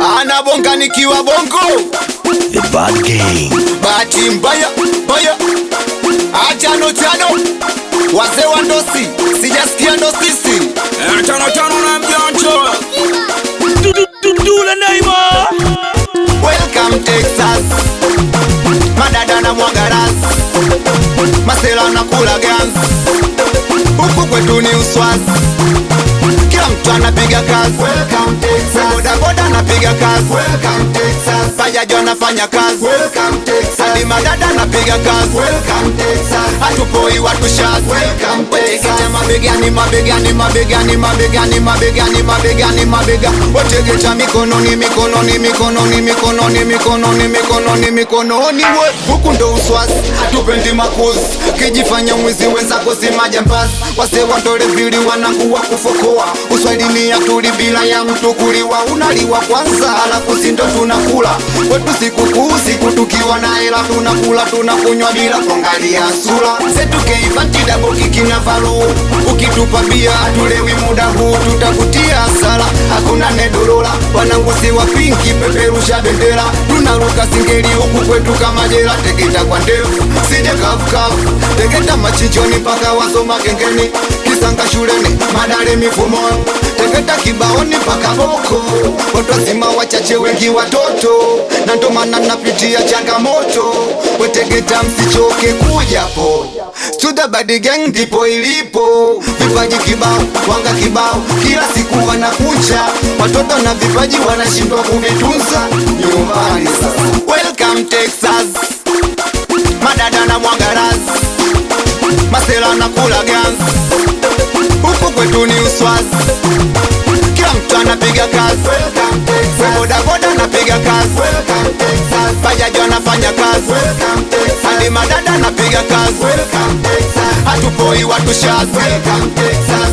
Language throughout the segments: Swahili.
Anabonga nikiwa bongo. The Bad Gang. Bahati mbaya, mbaya. Ajano tano. Wazee wa ndosi, sijasikia ndosisi. Tano na mjoncho. Dula Naima. Welcome Texas. Madada na mwagaras. Masela na kula gans. Huku kwetu ni uswazi. Kila mtu anapiga kazi. Welcome Texas. Boda boda anapiga kazi. Welcome Texas. Bajaji anafanya kazi. Welcome Texas. Hadi madada anapiga kazi. Welcome Texas. Hatupoi watu shazi. Welcome Texas. Mabegani, mabegani, mabegani, mabegani, mabegani, mabegani, mabega. Wategecha mikononi, mikononi, mikononi, mikononi, mikononi, mikononi, mikononi. Huku ndo uswazi, hatupendi makuzi. Kijifanya mwizi wenzako si majambazi. Wase wandole vili wanakuwa kufokoa. Uswahilini ya tuli bila ya mtu kuliwa. Unaliwa kwanza alafu sindo tunakula. Wetu sikukuu siku tukiwa na hela tunakula tunakunywa bila kuangalia sura. Zetu keifantida boki kina falu. Ukitupa bia tulewi muda huu tutakutia sala. Hakuna nedolola wanangusi wa pinki peperusha bendera. Tunaruka singeli huku kwetu kama jela. Tegeta kwa ndefu sije kafu. Tegeta machinchoni mpaka wasoma gengeni. Kisanga shuleni madare mifumoni. Tegeta kibaoni mpaka boko. Watu wazima wachache wengi watoto. Na ndo maana napitia changamoto. Wetegeta msichoke kujapo. Studa Bad Gang ndipo ilipo. Vipaji kibao, wanga kibao. Kila siku wanakucha. Watoto na vipaji wanashindwa kuvitunza nyumbani sasa. Welcome Texas. Madada na mwagaraz. Masela na kula gans. Huku kwetu ni uswazi. Kila mtu anapiga kazi. Welcome Texas. Boda boda anapiga kazi. Welcome Texas. Bajaji anafanya kazi. Welcome Texas. Hadi madada anapiga kazi. Welcome Texas. Hatupoi watu shazi. Welcome Texas.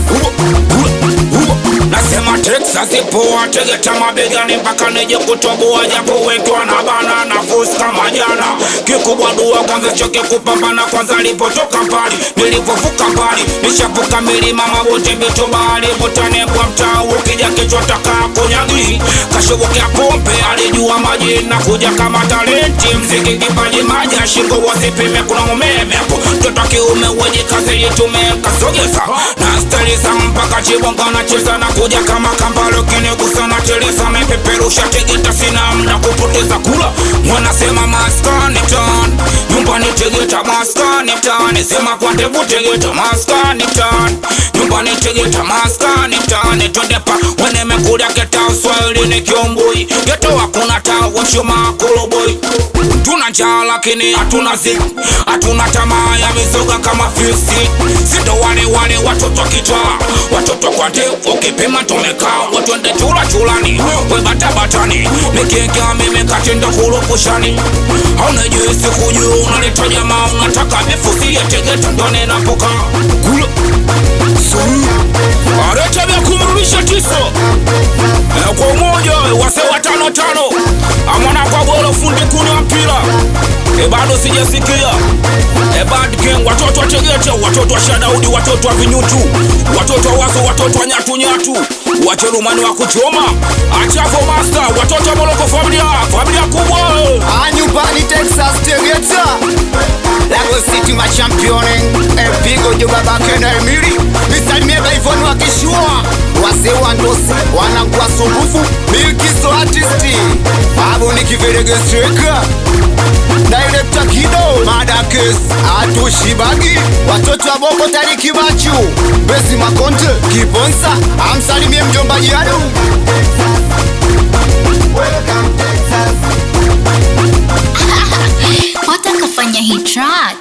Nasema Texas ipoa, Tegeta mabegani mpaka nije kutoboa. Japo wetu anabana na force kama jana. Kikubwa dua kwanza choke kupambana. Kwanza lipotoka mbali, nilipovuka mbali. Nishavuka milima mabonde mito bahari. Botane kwa mtaa ukija kichwa taka kunyagi. Kashobokea pompe alijua maji na kuja kama talenti. Mziki kipaji maji shingo wasipime kuna umeme hapo. Toto kiume uweje kazi yetume kasogeza. Na style za mpaka chibonga na cheza na kuja kama kambalo kinigusa na teleza. Mepeperusha Tegeta sina mna kupoteza kula. Wanasema maskani town. Nyumbani Tegeta maskani town. Sema kwa ndevu Tegeta maskani town. Nyumbani Tegeta maskani town. Twende pa waneme kulia keta Uswahili ni kiomboi. Geto hakuna taa washoma koloboi. Tuna njaa lakini hatuna zik. Hatuna tamaa ya mizoga kama fisi. Sito wale watoto kichwa. Watoto kwa ndevu ukipima tumekaa. Watwende chulani we batabatani. Nikiingia mimi katindo kurupushani. Haunajui siku juu unaleta jamaa. Unataka mifusi ya Tegeta ndo ninapoka. Kula areta vya kumrudisha tiso. Kwa umoja wase wa tano. Amwana kwa bolo fundi kuni wa mpira. Bado sijasikia. Bad Gang watoto wa Tegeta. Watoto wa Shadaudi. Watoto wa Vinyutu. Watoto wa Wazo. Watoto wa Nyatu. Wacherumani wa kuchoma. Achafo Master. Watoto wa Moloko familia kubwa. Nyumbani Texas Tegeta. Lagos City ma championi. Pigo juga bakenda Emiri. Misalimie baifoni wa kishua. Wase wa ndosi wanakuwa sumbufu. Milkizo artisti. Babu ni kiverege striker. Director Kido. Madakes atushibagi. Watoto wa Bongo Tariki Bachu. Bezi Makonte Kibonsa. Amsalimie mjomba Jadu. Welcome Texas. Watakafanya hii track.